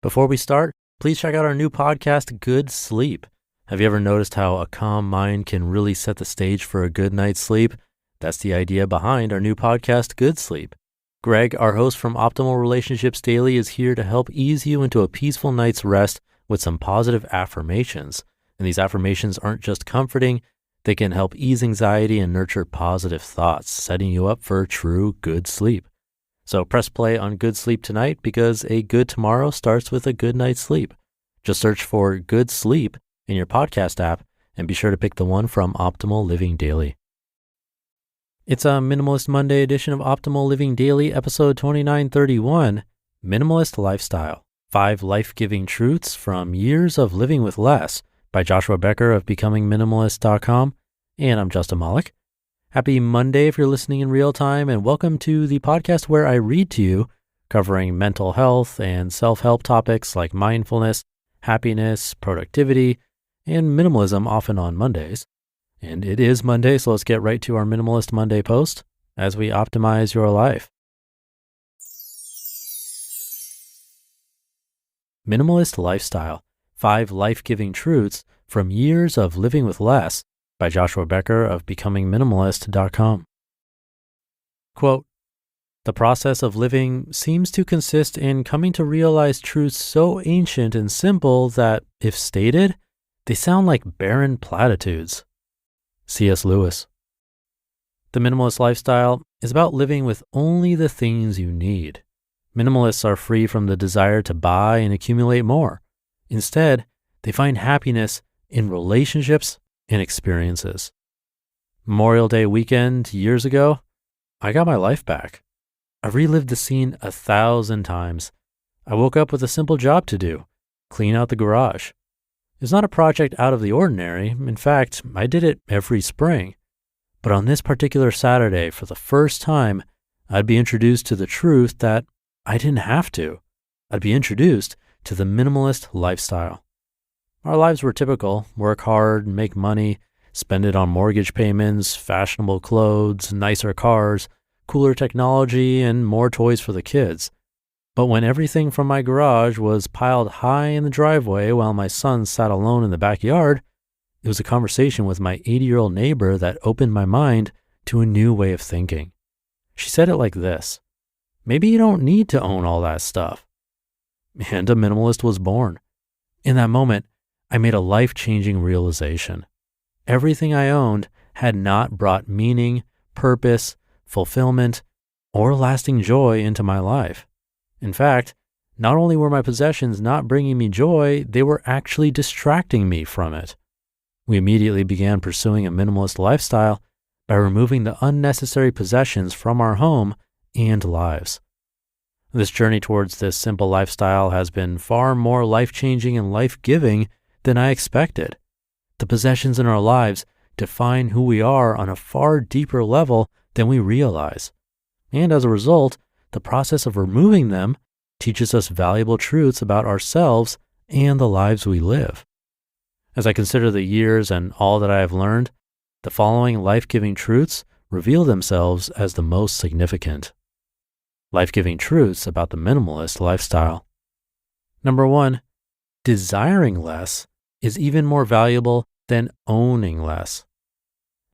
Before we start, please check out our new podcast, Good Sleep. Have you ever noticed how a calm mind can really set the stage for a good night's sleep? That's the idea behind our new podcast, Good Sleep. Greg, our host from Optimal Relationships Daily, is here to help ease you into a peaceful night's rest with some positive affirmations. And these affirmations aren't just comforting, they can help ease anxiety and nurture positive thoughts, setting you up for true good sleep. So press play on Good Sleep tonight because a good tomorrow starts with a good night's sleep. Just search for Good Sleep in your podcast app and be sure to pick the one from Optimal Living Daily. It's a Minimalist Monday edition of Optimal Living Daily, episode 2931, Minimalist Lifestyle, 5 Life-Giving Truths from Years of Living with Less by Joshua Becker of Becoming Minimalist.com. And I'm Justin Malik. Happy Monday if you're listening in real time, and welcome to the podcast where I read to you, covering mental health and self-help topics like mindfulness, happiness, productivity, and minimalism, often on Mondays. And it is Monday, so let's get right to our Minimalist Monday post as we optimize your life. Minimalist Lifestyle, 5 Life-Giving Truths from Years of Living with Less by Joshua Becker of Becoming Minimalist.com. Quote, "The process of living seems to consist in coming to realize truths so ancient and simple that, if stated, they sound like barren platitudes." C.S. Lewis. The minimalist lifestyle is about living with only the things you need. Minimalists are free from the desire to buy and accumulate more. Instead, they find happiness in relationships and experiences. Memorial Day weekend years ago, I got my life back. I relived the scene 1,000 times. I woke up with a simple job to do: clean out the garage. It's not a project out of the ordinary. In fact, I did it every spring. But on this particular Saturday, for the first time, I'd be introduced to the truth that I didn't have to. I'd be introduced to the minimalist lifestyle. Our lives were typical: work hard, make money, spend it on mortgage payments, fashionable clothes, nicer cars, cooler technology, and more toys for the kids. But when everything from my garage was piled high in the driveway while my son sat alone in the backyard, it was a conversation with my 80-year-old neighbor that opened my mind to a new way of thinking. She said it like this: "Maybe you don't need to own all that stuff." And a minimalist was born. In that moment, I made a life-changing realization. Everything I owned had not brought meaning, purpose, fulfillment, or lasting joy into my life. In fact, not only were my possessions not bringing me joy, they were actually distracting me from it. We immediately began pursuing a minimalist lifestyle by removing the unnecessary possessions from our home and lives. This journey towards this simple lifestyle has been far more life-changing and life-giving than I expected. The possessions in our lives define who we are on a far deeper level than we realize. And as a result, the process of removing them teaches us valuable truths about ourselves and the lives we live. As I consider the years and all that I have learned, the following life-giving truths reveal themselves as the most significant. Life-giving truths about the minimalist lifestyle. Number 1, desiring less is even more valuable than owning less.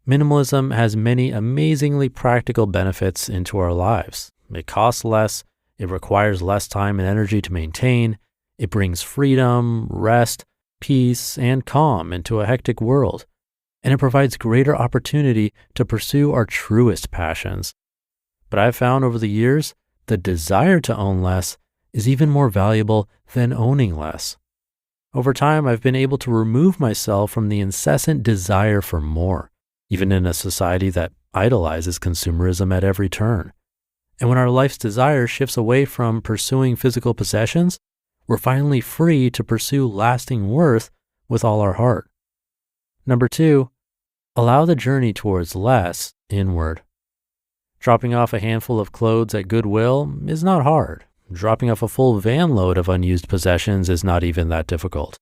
Minimalism has many amazingly practical benefits into our lives. It costs less, it requires less time and energy to maintain, it brings freedom, rest, peace, and calm into a hectic world, and it provides greater opportunity to pursue our truest passions. But I've found over the years, the desire to own less is even more valuable than owning less. Over time, I've been able to remove myself from the incessant desire for more, even in a society that idolizes consumerism at every turn. And when our life's desire shifts away from pursuing physical possessions, we're finally free to pursue lasting worth with all our heart. Number 2, allow the journey towards less inward. Dropping off a handful of clothes at Goodwill is not hard. Dropping off a full van load of unused possessions is not even that difficult.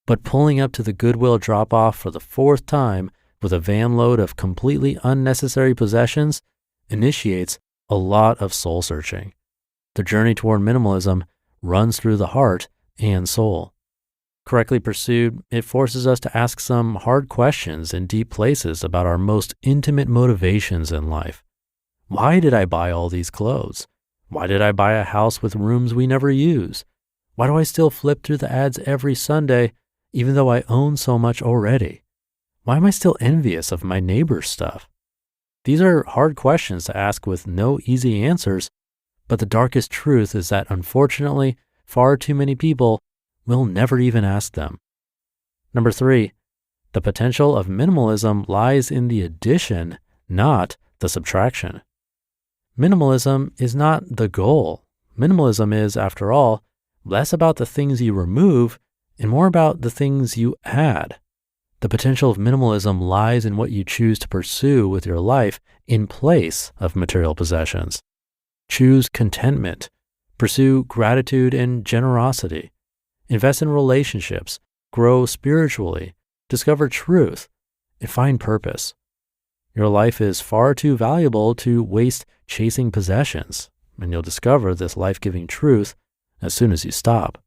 But pulling up to the Goodwill drop-off for the 4th time with a van load of completely unnecessary possessions initiates a lot of soul searching. The journey toward minimalism runs through the heart and soul. Correctly pursued, it forces us to ask some hard questions in deep places about our most intimate motivations in life. Why did I buy all these clothes? Why did I buy a house with rooms we never use? Why do I still flip through the ads every Sunday, even though I own so much already? Why am I still envious of my neighbor's stuff? These are hard questions to ask with no easy answers, but the darkest truth is that unfortunately, far too many people will never even ask them. Number 3, the potential of minimalism lies in the addition, not the subtraction. Minimalism is not the goal. Minimalism is, after all, less about the things you remove and more about the things you add. The potential of minimalism lies in what you choose to pursue with your life in place of material possessions. Choose contentment, pursue gratitude and generosity, invest in relationships, grow spiritually, discover truth, and find purpose. Your life is far too valuable to waste chasing possessions, and you'll discover this life-giving truth as soon as you stop.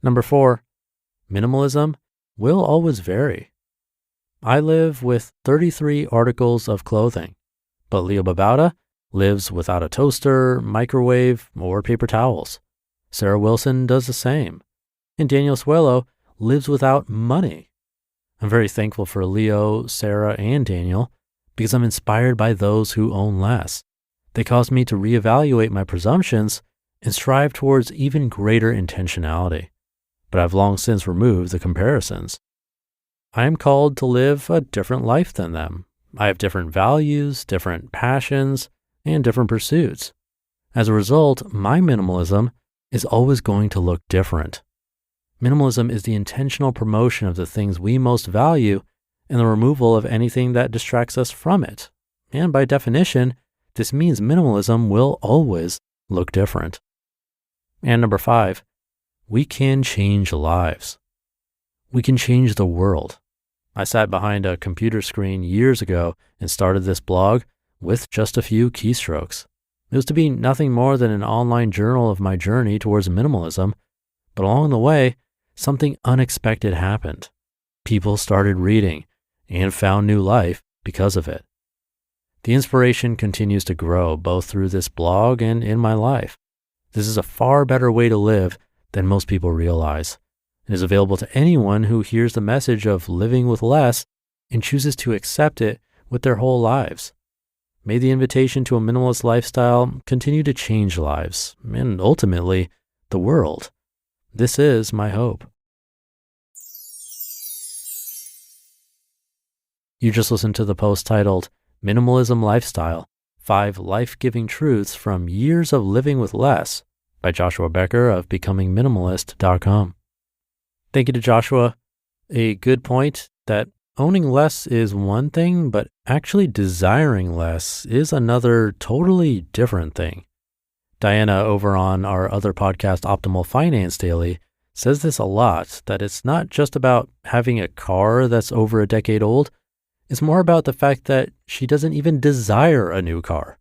Number 4, minimalism will always vary. I live with 33 articles of clothing, but Leo Babauta lives without a toaster, microwave, or paper towels. Sarah Wilson does the same. And Daniel Suelo lives without money. I'm very thankful for Leo, Sarah, and Daniel because I'm inspired by those who own less. They caused me to reevaluate my presumptions and strive towards even greater intentionality. But I've long since removed the comparisons. I am called to live a different life than them. I have different values, different passions, and different pursuits. As a result, my minimalism is always going to look different. Minimalism is the intentional promotion of the things we most value and the removal of anything that distracts us from it. And by definition, this means minimalism will always look different. And number 5, we can change lives. We can change the world. I sat behind a computer screen years ago and started this blog with just a few keystrokes. It was to be nothing more than an online journal of my journey towards minimalism, but along the way, something unexpected happened. People started reading and found new life because of it. The inspiration continues to grow both through this blog and in my life. This is a far better way to live than most people realize. It is available to anyone who hears the message of living with less and chooses to accept it with their whole lives. May the invitation to a minimalist lifestyle continue to change lives and ultimately the world. This is my hope. You just listened to the post titled Minimalism Lifestyle, 5 Life-Giving Truths from Years of Living with Less by Joshua Becker of BecomingMinimalist.com. Thank you to Joshua. A good point that owning less is one thing, but actually desiring less is another totally different thing. Diana over on our other podcast, Optimal Finance Daily, says this a lot, that it's not just about having a car that's over a decade old. It's more about the fact that she doesn't even desire a new car.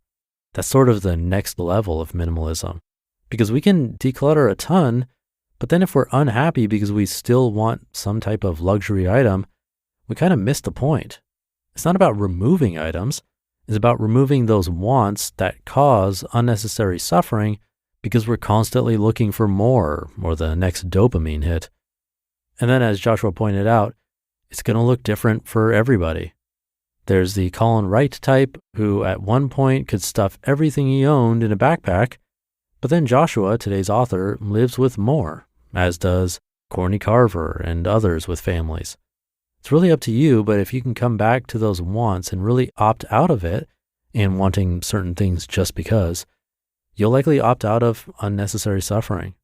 That's sort of the next level of minimalism. Because we can declutter a ton, but then if we're unhappy because we still want some type of luxury item, we kind of miss the point. It's not about removing items. It's about removing those wants that cause unnecessary suffering because we're constantly looking for more or the next dopamine hit. And then as Joshua pointed out, it's going to look different for everybody. There's the Colin Wright type who at one point could stuff everything he owned in a backpack, but then Joshua, today's author, lives with more, as does Courtney Carver and others with families. It's really up to you, but if you can come back to those wants and really opt out of it and wanting certain things just because, you'll likely opt out of unnecessary suffering.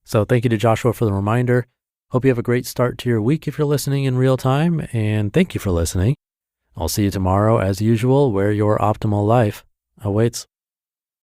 So thank you to Joshua for the reminder. Hope you have a great start to your week if you're listening in real time, and thank you for listening. I'll see you tomorrow as usual where your optimal life awaits.